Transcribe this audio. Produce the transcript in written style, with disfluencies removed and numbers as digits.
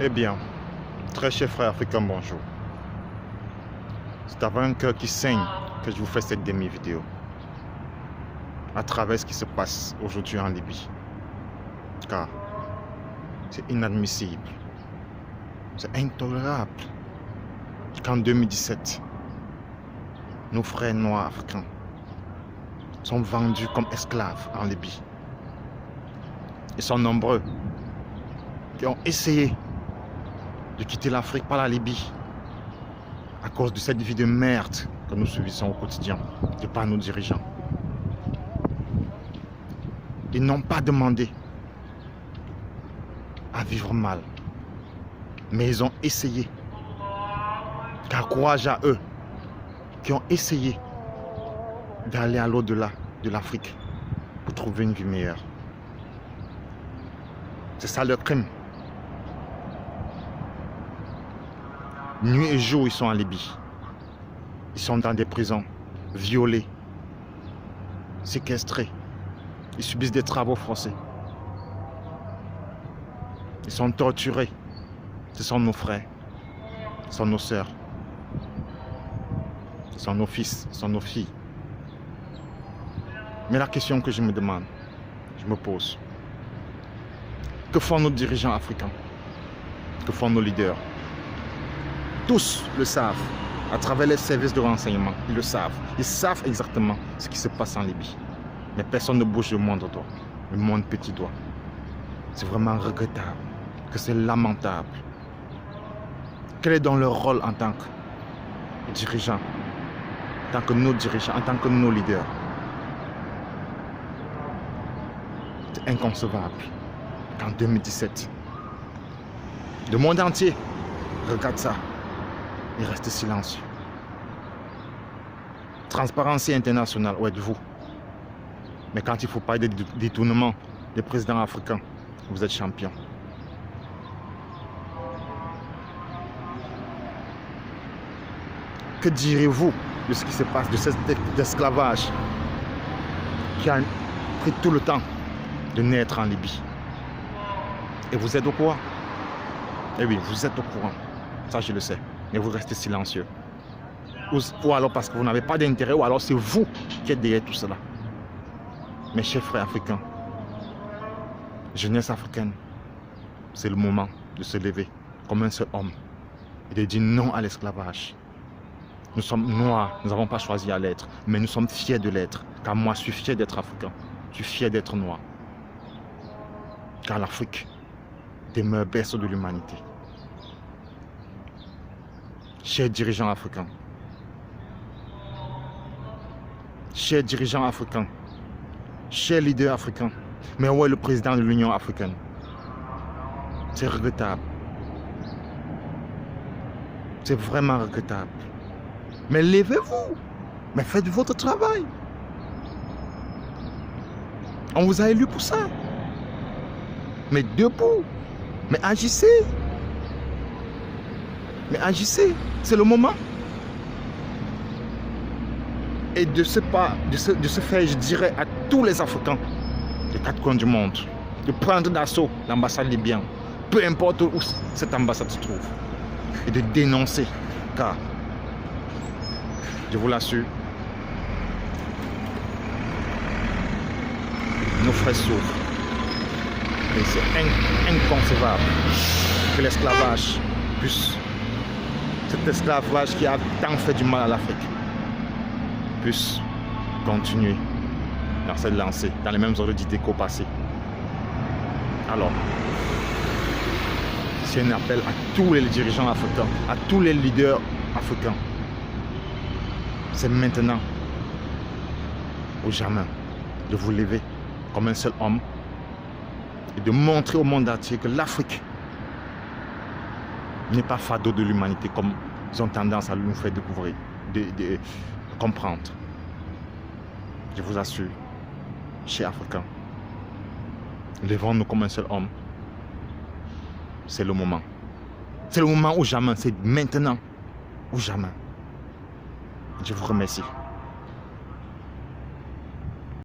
Eh bien, très cher frère africain, bonjour. C'est avec un cœur qui saigne que je vous fais cette demi-vidéo à travers ce qui se passe aujourd'hui en Libye. Car c'est inadmissible, c'est intolérable qu'en 2017, nos frères noirs africains sont vendus comme esclaves en Libye. Ils sont nombreux qui ont essayé de quitter l'Afrique par la Libye à cause de cette vie de merde que nous subissons au quotidien de par nos dirigeants. Ils n'ont pas demandé à vivre mal, mais ils ont essayé. Car courage à eux qui ont essayé d'aller à l'au-delà de l'Afrique pour trouver une vie meilleure. C'est ça leur crime. Nuit et jour, ils sont en Libye. Ils sont dans des prisons, violés, séquestrés. Ils subissent des travaux forcés. Ils sont torturés. Ce sont nos frères, ce sont nos sœurs, ce sont nos fils, ce sont nos filles. Mais la question que je me demande, je me pose, que font nos dirigeants africains? Que font nos leaders? Tous le savent, à travers les services de renseignement, ils le savent. Ils savent exactement ce qui se passe en Libye. Mais personne ne bouge le moindre doigt, le moindre petit doigt. C'est vraiment regrettable, que c'est lamentable. Quel est donc leur rôle en tant que dirigeants, en tant que nos dirigeants, en tant que nos leaders? C'est inconcevable qu'en 2017, le monde entier regarde ça et reste silencieux. Transparency internationale, où êtes-vous? Mais quand il faut parler de détournement des présidents africains, vous êtes champion. Que direz-vous de ce qui se passe, de cet esclavage qui a pris tout le temps de naître en Libye? Et vous êtes au courant? Eh oui, vous êtes au courant. Ça, je le sais. Mais vous restez silencieux. Ou alors parce que vous n'avez pas d'intérêt, ou alors c'est vous qui êtes derrière tout cela. Mes chers frères africains, jeunesse africaine, c'est le moment de se lever comme un seul homme et de dire non à l'esclavage. Nous sommes noirs, nous n'avons pas choisi à l'être, mais nous sommes fiers de l'être. Car moi, je suis fier d'être africain, je suis fier d'être noir. Car l'Afrique demeure berceau de l'humanité. Chers dirigeants africains, chers dirigeants africains, chers leaders africains, mais où est le président de l'Union africaine? C'est regrettable. C'est vraiment regrettable. Mais levez-vous, mais faites votre travail. On vous a élu pour ça. Mais debout, mais agissez. Mais agissez, c'est le moment. Et de ce fait, je dirais à tous les Africains des quatre coins du monde de prendre d'assaut l'ambassade libyenne, peu importe où cette ambassade se trouve, et de dénoncer, car je vous l'assure, nos frères souffrent. Et c'est inconcevable que l'esclavage puisse, cet esclavage qui a tant fait du mal à l'Afrique, puisse continuer dans cette lancée, dans les mêmes ordres d'idées qu'au passé. Alors, c'est un appel à tous les dirigeants africains, à tous les leaders africains. C'est maintenant ou jamais de vous lever comme un seul homme et de montrer au monde entier que l'Afrique n'est pas fardeau de l'humanité comme ils ont tendance à nous faire découvrir, de comprendre. Je vous assure, chers Africains, levons-nous comme un seul homme. C'est le moment. C'est le moment ou jamais, c'est maintenant ou jamais. Je vous remercie.